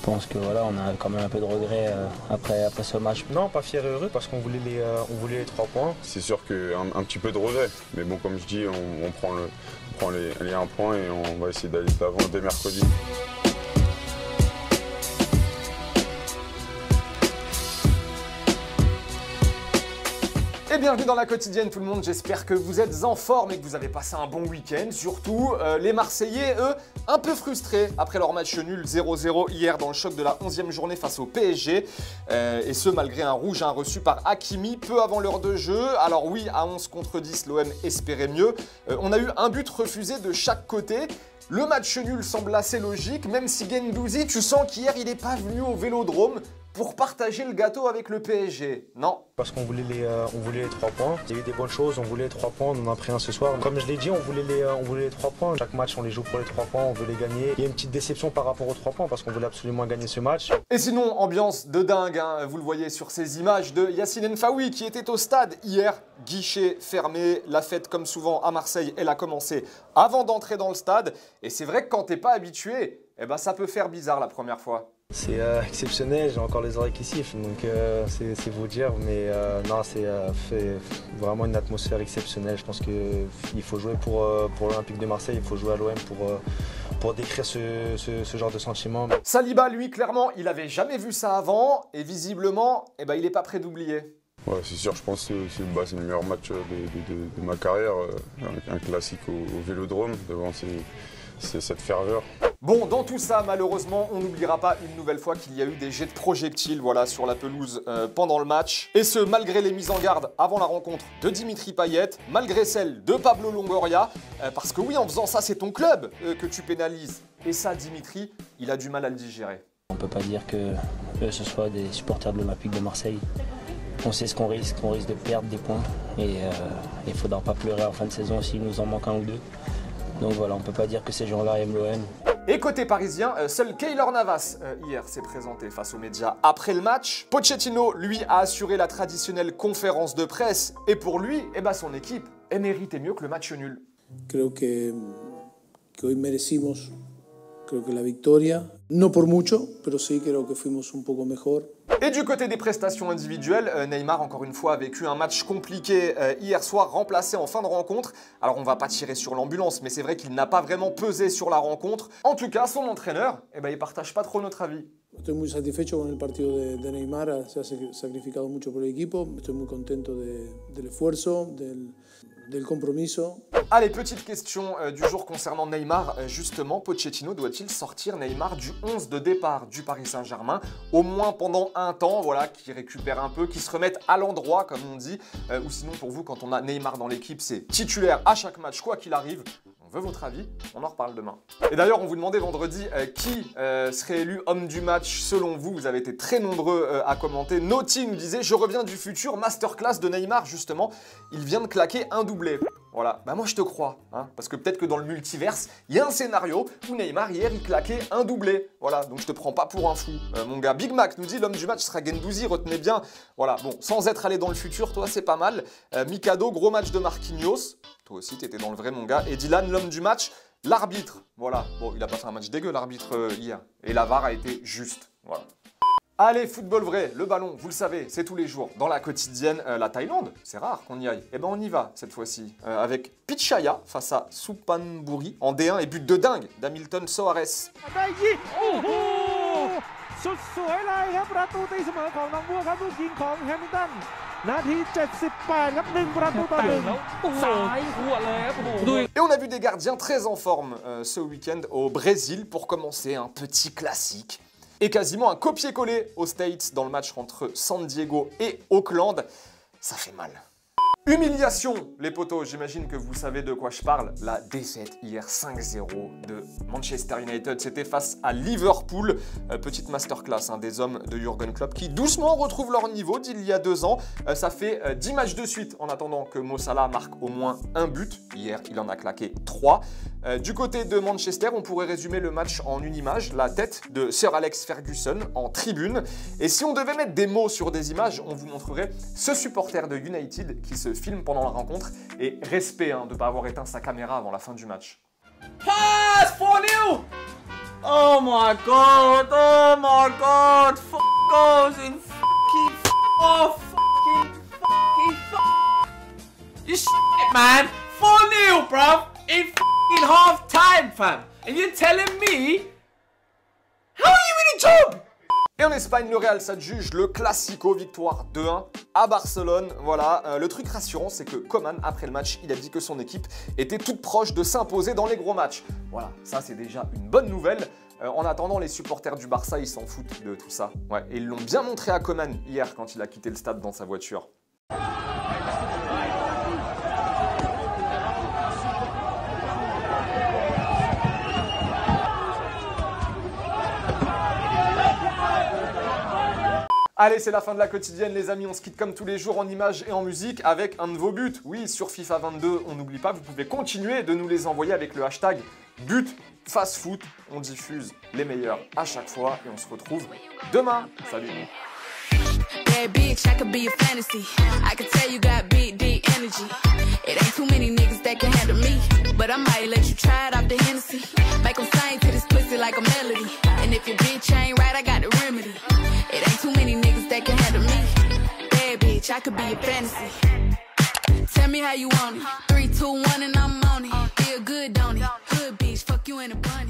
pense que voilà, on a quand même un peu de regret après ce match. Non, pas fier et heureux parce qu'on voulait les 3 points. C'est sûr qu'un petit peu de regret, mais bon, comme je dis, on prend les 1 point et on va essayer d'aller de l'avant dès mercredi. Et bienvenue dans la quotidienne tout le monde, j'espère que vous êtes en forme et que vous avez passé un bon week-end. Surtout les Marseillais, eux, un peu frustrés après leur match nul 0-0 hier dans le choc de la 11e journée face au PSG. Et ce malgré un rouge reçu par Hakimi peu avant l'heure de jeu. Alors oui, à 11 contre 10, l'OM espérait mieux. On a eu un but refusé de chaque côté. Le match nul semble assez logique, même si Guendouzi, tu sens qu'hier il n'est pas venu au Vélodrome pour partager le gâteau avec le PSG. Non. Parce qu'on voulait les 3 points. Il y a eu des bonnes choses, on voulait les 3 points, on en a pris un ce soir. Comme je l'ai dit, on voulait les 3 points. Chaque match, on les joue pour les 3 points, on veut les gagner. Il y a une petite déception par rapport aux 3 points parce qu'on voulait absolument gagner ce match. Et sinon, ambiance de dingue, hein. Vous le voyez sur ces images de Yacine N'Faoui qui était au stade hier. Guichet fermé, la fête comme souvent à Marseille, elle a commencé avant d'entrer dans le stade. Et c'est vrai que quand t'es pas habitué, eh ben, ça peut faire bizarre la première fois. C'est exceptionnel, j'ai encore les oreilles qui sifflent, donc c'est vous dire, mais non, c'est vraiment une atmosphère exceptionnelle. Je pense qu'il faut jouer pour l'Olympique de Marseille, il faut jouer à l'OM pour décrire ce genre de sentiment. Saliba, lui, clairement, il avait jamais vu ça avant, et visiblement, eh ben, il n'est pas prêt d'oublier. Ouais, c'est sûr, je pense que c'est le meilleur match de ma carrière, un classique au Vélodrome, devant cette ferveur. Bon, dans tout ça, malheureusement, on n'oubliera pas une nouvelle fois qu'il y a eu des jets de projectiles sur la pelouse pendant le match. Et ce, malgré les mises en garde avant la rencontre de Dimitri Payet, malgré celle de Pablo Longoria, parce que oui, en faisant ça, c'est ton club que tu pénalises. Et ça, Dimitri, il a du mal à le digérer. On ne peut pas dire que ce soit des supporters de l'Olympique de Marseille. On sait ce qu'on risque de perdre des points. Et il ne faudra pas pleurer en fin de saison s'il nous en manque un ou deux. Donc voilà, on ne peut pas dire que ces gens-là aiment l'OM. Et côté parisien, seul Keylor Navas hier s'est présenté face aux médias après le match. Pochettino, lui, a assuré la traditionnelle conférence de presse. Et pour lui, eh ben, son équipe, elle méritait mieux que le match nul. Creo que hoy merecimos la victoria. No por mucho, pero sí creo que fuimos un poco mejor. Et du côté des prestations individuelles, Neymar, encore une fois, a vécu un match compliqué hier soir, remplacé en fin de rencontre. Alors, on va pas tirer sur l'ambulance, mais c'est vrai qu'il n'a pas vraiment pesé sur la rencontre. En tout cas, son entraîneur, eh ben, il partage pas trop notre avis. Estoy muy satisfecho con el partido de Neymar, se ha sacrificado mucho por el equipo, estoy muy contento del esfuerzo, del compromiso. Allez, petite question du jour concernant Neymar. Justement, Pochettino doit-il sortir Neymar du 11 de départ du Paris Saint-Germain, au moins pendant un temps, voilà, qu'il récupère un peu, qu'il se remette à l'endroit, comme on dit, ou sinon pour vous, quand on a Neymar dans l'équipe, c'est titulaire à chaque match, quoi qu'il arrive. On veut votre avis, on en reparle demain. Et d'ailleurs, on vous demandait vendredi qui serait élu homme du match selon vous. Vous avez été très nombreux à commenter. Naughty nous disait « Je reviens du futur, masterclass de Neymar, justement. Il vient de claquer un doublé. » Voilà, bah moi je te crois, hein, parce que peut-être que dans le multiverse, il y a un scénario où Neymar hier il claquait un doublé. Voilà, donc je te prends pas pour un fou. Mon gars, Big Mac nous dit l'homme du match sera Guendouzi, retenez bien. Voilà, bon, sans être allé dans le futur, toi c'est pas mal. Mikado, gros match de Marquinhos. Toi aussi t'étais dans le vrai mon gars. Et Dylan, l'homme du match, l'arbitre. Voilà, bon, il a pas fait un match dégueu l'arbitre hier. Et la VAR a été juste, voilà. Allez, football vrai, le ballon, vous le savez, c'est tous les jours. Dans la quotidienne, la Thaïlande, c'est rare qu'on y aille. Eh ben on y va cette fois-ci, avec Pichaya face à Suphanburi en D1 et but de dingue d'Hamilton Soares. Et on a vu des gardiens très en forme ce week-end au Brésil pour commencer un petit classique. Et quasiment un copier-coller aux States dans le match entre San Diego et Auckland. Ça fait mal. Humiliation, les potos, j'imagine que vous savez de quoi je parle. La défaite hier 5-0 de Manchester United, c'était face à Liverpool. Petite masterclass des hommes de Jürgen Klopp qui doucement retrouvent leur niveau d'il y a 2 ans. Ça fait 10 matchs de suite en attendant que Mo Salah marque au moins un but. Hier, il en a claqué 3. Du côté de Manchester, on pourrait résumer le match en une image, la tête de Sir Alex Ferguson en tribune. Et si on devait mettre des mots sur des images, on vous montrerait ce supporter de United qui se filme pendant la rencontre. Et respect de ne pas avoir éteint sa caméra avant la fin du match. Pass 4-0! Oh my god! Oh my man. 4-0, bruv. In f***ing half time, fam. And you're telling me... How are you in a job? Et en Espagne, le Real s'adjuge le Classico, victoire 2-1 à Barcelone. Voilà, le truc rassurant, c'est que Koeman, après le match, il a dit que son équipe était toute proche de s'imposer dans les gros matchs. Voilà, ça c'est déjà une bonne nouvelle. En attendant, les supporters du Barça, ils s'en foutent de tout ça. Ouais, et ils l'ont bien montré à Koeman hier quand il a quitté le stade dans sa voiture. Allez, c'est la fin de la quotidienne, les amis. On se quitte comme tous les jours en images et en musique avec un de vos buts. Oui, sur FIFA 22, on n'oublie pas, vous pouvez continuer de nous les envoyer avec le hashtag ButFastFoot. On diffuse les meilleurs à chaque fois et on se retrouve demain. Salut. Bad bitch, I could be a fantasy. I could tell you got big, deep energy. It ain't too many niggas that can handle me. But I might let you try it off the Hennessy. Make them sing to this pussy like a melody. And if your bitch ain't right, I got the remedy. It ain't too many niggas that can handle me. Bad bitch, I could be a fantasy. Tell me how you want it. 3, 2, 1 and I'm on it. Feel good, don't it? Hood bitch, fuck you in a bunch.